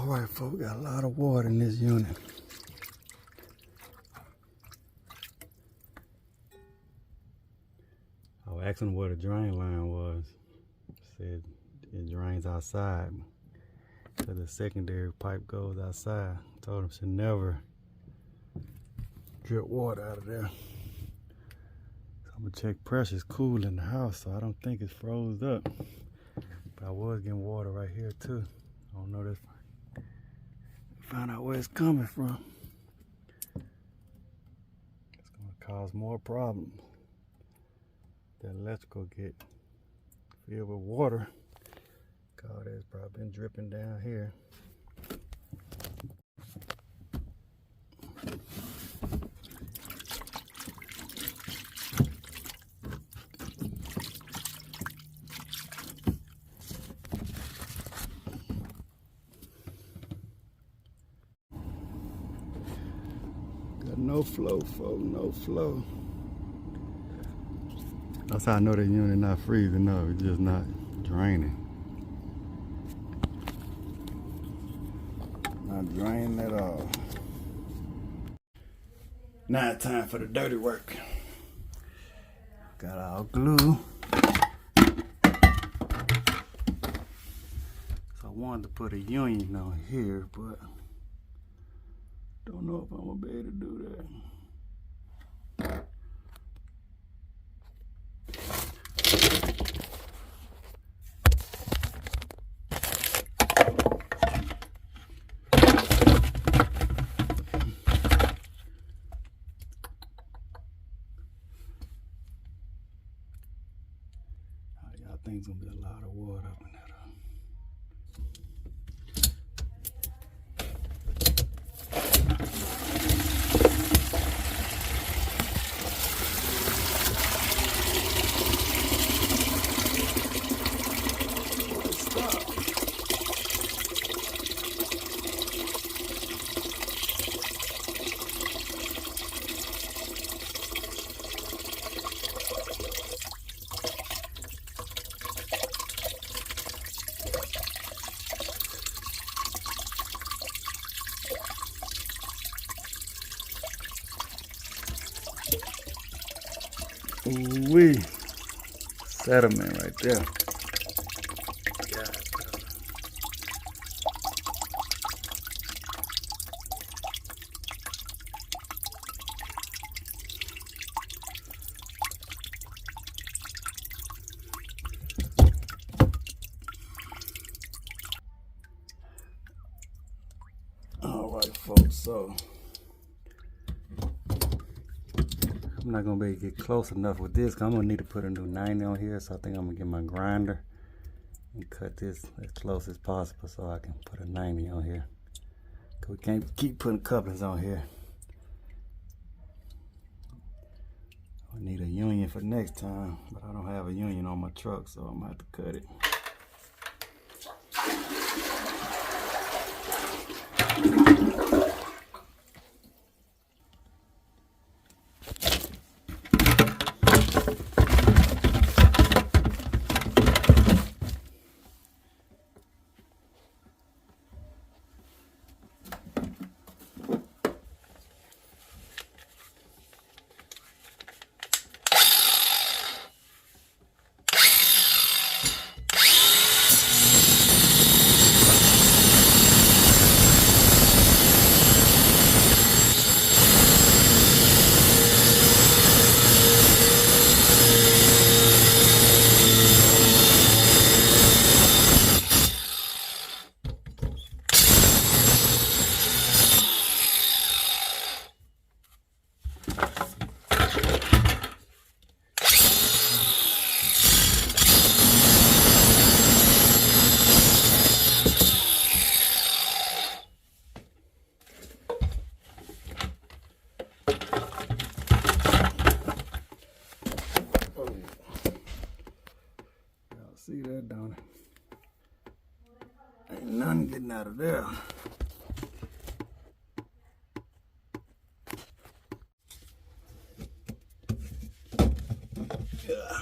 Alright folks, got a lot of water in this unit. I was asking where the drain line was. Said it drains outside. So the secondary pipe goes outside. Told him should never drip water out of there. So I'm gonna check pressure. It's cool in the house, so I don't think it's froze up. But I was getting water right here too. I don't know this. Find out where it's coming from. It's gonna cause more problems. The electrical get filled with water. God, it's probably been dripping down here. Got no flow, folks, no flow. That's how I know the unit not freezing up, it's just not draining. Not draining at all. Now it's time for the dirty work. Got our glue. So I wanted to put a union on here, but don't know if I'm gonna be able to do that. I think it's gonna be a lot of water up in there. Ooh-wee. Sediment right there. God. All right, folks, so I'm not gonna be able to get close enough with this, because I'm gonna need to put a new 90 on here. So I think I'm gonna get my grinder and cut this as close as possible so I can put a 90 on here. Cause we can't keep putting couplings on here. I need a union for next time, but I don't have a union on my truck, so I'm gonna have to cut it. See that, don't it? Ain't nothing getting out of there. Yeah.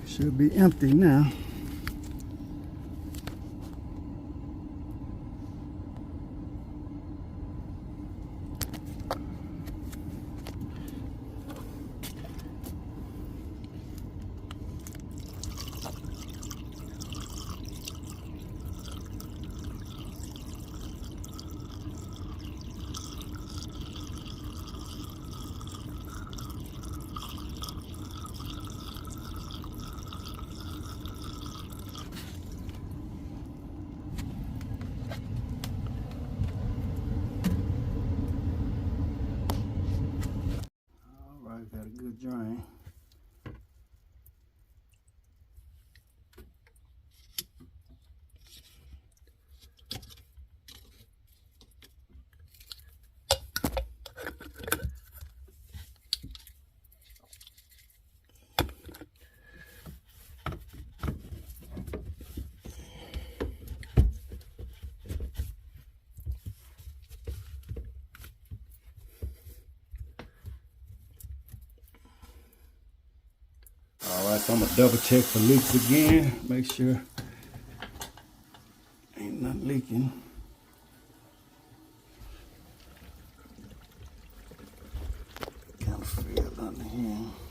Should be empty now. Got a good drain. Alright, so I'm gonna double check for leaks again. Make sure ain't nothing leaking. Kind of filled under here.